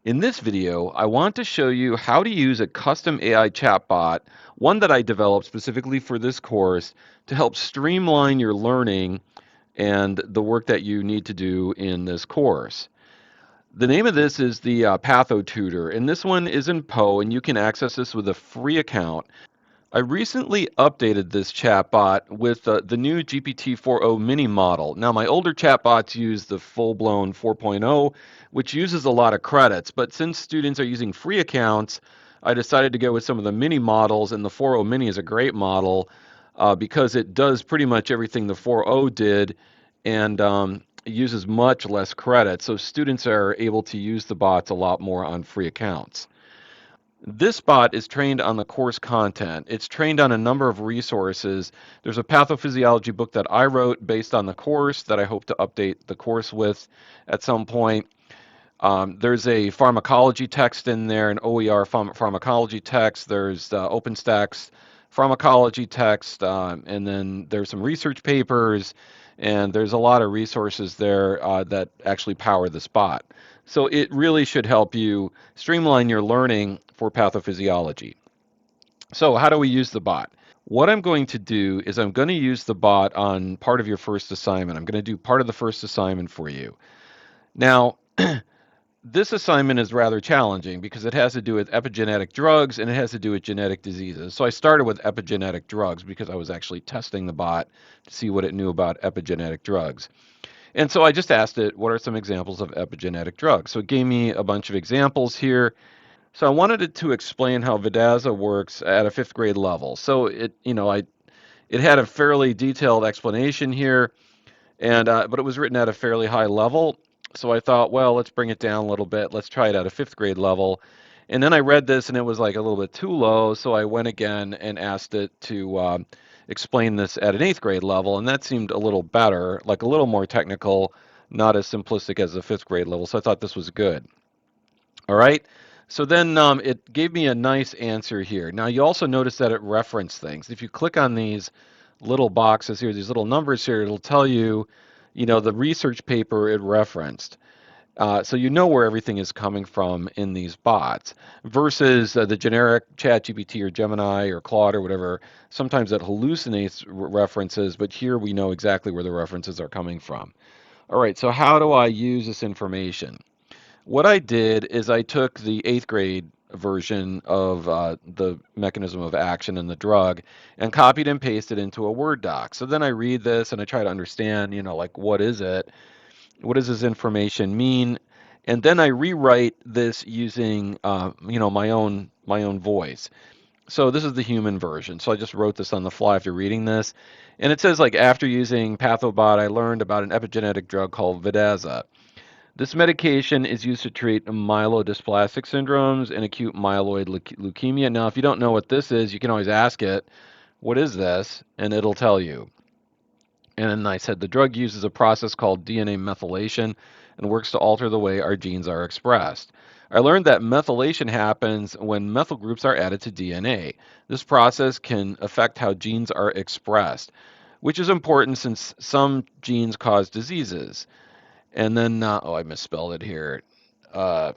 In this video, I want to show you how to use a custom AI chatbot, one that I developed specifically for this course, to help streamline your learning and the work that you need to do in this course. The name of this is the Patho Tutor, and this one is in Poe, and you can access this with a free account. I recently updated this chatbot with the new GPT-4o mini model. Now, my older chatbots use the full-blown 4.0, which uses a lot of credits, but since students are using free accounts, I decided to go with some of the mini models, and the 4.0 mini is a great model because it does pretty much everything the 4.0 did, and it uses much less credit, so students are able to use the bots a lot more on free accounts. This bot is trained on the course content. It's trained on a number of resources. There's a pathophysiology book that I wrote based on the course that I hope to update the course with at some point. There's a pharmacology text in there, an OER pharmacology text. There's OpenStack's pharmacology text, and then there's some research papers, and there's a lot of resources there that actually power this bot. So it really should help you streamline your learning for pathophysiology. So how do we use the bot? What I'm going to do is I'm going to use the bot on part of your first assignment. I'm going to do part of the first assignment for you. Now, this assignment is rather challenging because it has to do with epigenetic drugs and it has to do with genetic diseases. So I started with epigenetic drugs because I was actually testing the bot to see what it knew about epigenetic drugs. And so I just asked it, what are some examples of epigenetic drugs? So it gave me a bunch of examples here. So I wanted it to explain how Vidaza works at a fifth grade level. So it had a fairly detailed explanation here, and but it was written at a fairly high level. So I thought, well, let's bring it down a little bit. Let's try it at a fifth grade level. And then I read this, and it was like a little bit too low. So I went again and asked it to explain this at an eighth grade level, and that seemed a little better, like a little more technical, not as simplistic as the fifth grade level. So I thought this was good. All right. So then it gave me a nice answer here. Now you also notice that it referenced things. If you click on these little boxes here, these little numbers here, it'll tell you, the research paper it referenced. So you know where everything is coming from in these bots versus the generic ChatGPT or Gemini or Claude or whatever. Sometimes it hallucinates references, but here we know exactly where the references are coming from. All right, so how do I use this information? What I did is I took the eighth grade version of the mechanism of action and the drug and copied and pasted into a Word doc. So then I read this and I try to understand, like what is it? What does this information mean? And then I rewrite this using, my own voice. So this is the human version. So I just wrote this on the fly after reading this. And it says, like, after using Pathobot, I learned about an epigenetic drug called Vidaza. This medication is used to treat myelodysplastic syndromes and acute myeloid leukemia. Now, if you don't know what this is, you can always ask it, what is this? And it'll tell you. And then I said the drug uses a process called DNA methylation and works to alter the way our genes are expressed. I learned that methylation happens when methyl groups are added to DNA. This process can affect how genes are expressed, which is important since some genes cause diseases. And then, I misspelled it here. Let's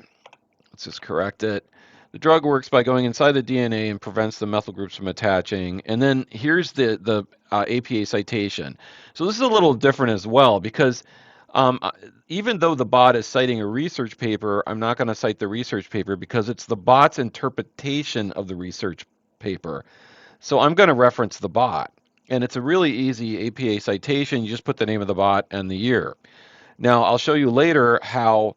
just correct it. The drug works by going inside the DNA and prevents the methyl groups from attaching. And then here's the APA citation. So this is a little different as well because even though the bot is citing a research paper, I'm not going to cite the research paper because it's the bot's interpretation of the research paper. So I'm going to reference the bot. And it's a really easy APA citation. You just put the name of the bot and the year. Now, I'll show you later how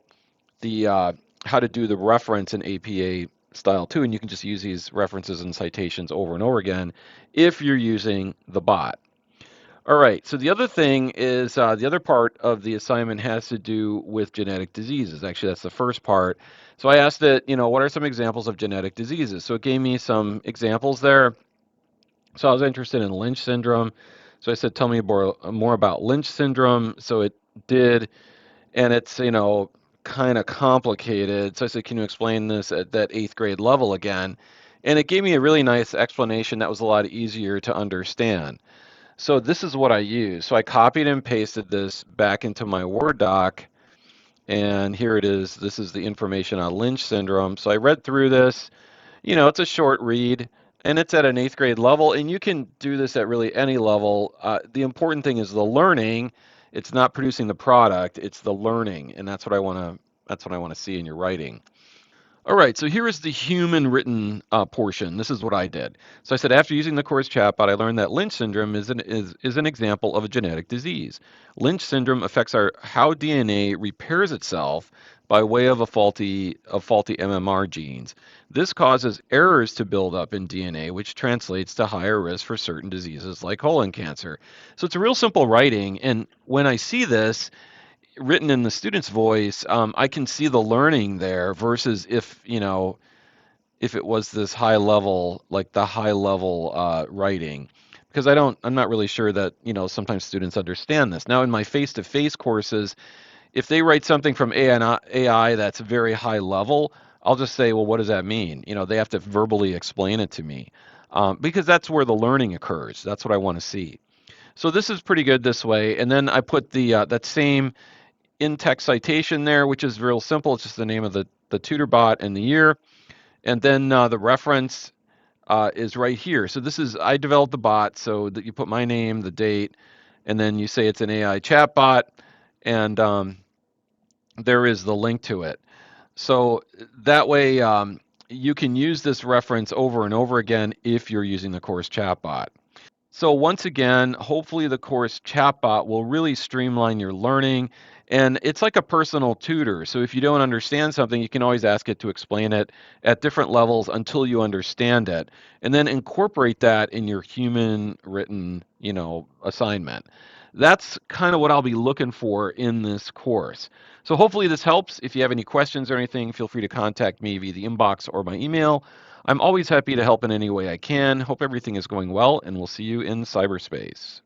to do the reference in APA style 2, and you can just use these references and citations over and over again if you're using the bot. All right, so the other thing is the other part of the assignment has to do with genetic diseases. Actually, that's the first part. So I asked it, what are some examples of genetic diseases? So it gave me some examples there. So I was interested in Lynch syndrome. So I said, tell me more about Lynch syndrome. So it did, and it's, kind of complicated. So I said, can you explain this at that eighth grade level again? And it gave me a really nice explanation that was a lot easier to understand. So this is what I used. So I copied and pasted this back into my Word doc, And here it is. This is the information on Lynch syndrome. So I read through this. You know, it's a short read and it's at an eighth grade level, and you can do this at really any level. The important thing is the learning. It's not producing the product, it's the learning, and that's what I want to see in your writing. All right, so here is the human written portion. This is what I did. So I said, after using the course chatbot, I learned that Lynch syndrome is an example of a genetic disease. Lynch syndrome affects how DNA repairs itself by way of faulty MMR genes. This causes errors to build up in DNA, which translates to higher risk for certain diseases like colon cancer. So it's a real simple writing, and when I see this, written in the student's voice, I can see the learning there versus if it was this high level, like the high level writing, because I'm not really sure that sometimes students understand this. Now in my face-to-face courses, if they write something from AI that's very high level, I'll just say, well, what does that mean? They have to verbally explain it to me, because that's where the learning occurs. That's what I want to see. So this is pretty good this way. And then I put the that same in-text citation there, which is real simple. It's just the name of the tutor bot and the year. And then the reference is right here. So this is, I developed the bot so that you put my name, the date, and then you say it's an AI chat bot, and there is the link to it. So that way you can use this reference over and over again if you're using the course chatbot. So once again, hopefully the course chatbot will really streamline your learning. And it's like a personal tutor. So if you don't understand something, you can always ask it to explain it at different levels until you understand it. And then incorporate that in your human written, assignment. That's kind of what I'll be looking for in this course. So hopefully this helps. If you have any questions or anything, feel free to contact me via the inbox or my email. I'm always happy to help in any way I can. Hope everything is going well, and we'll see you in cyberspace.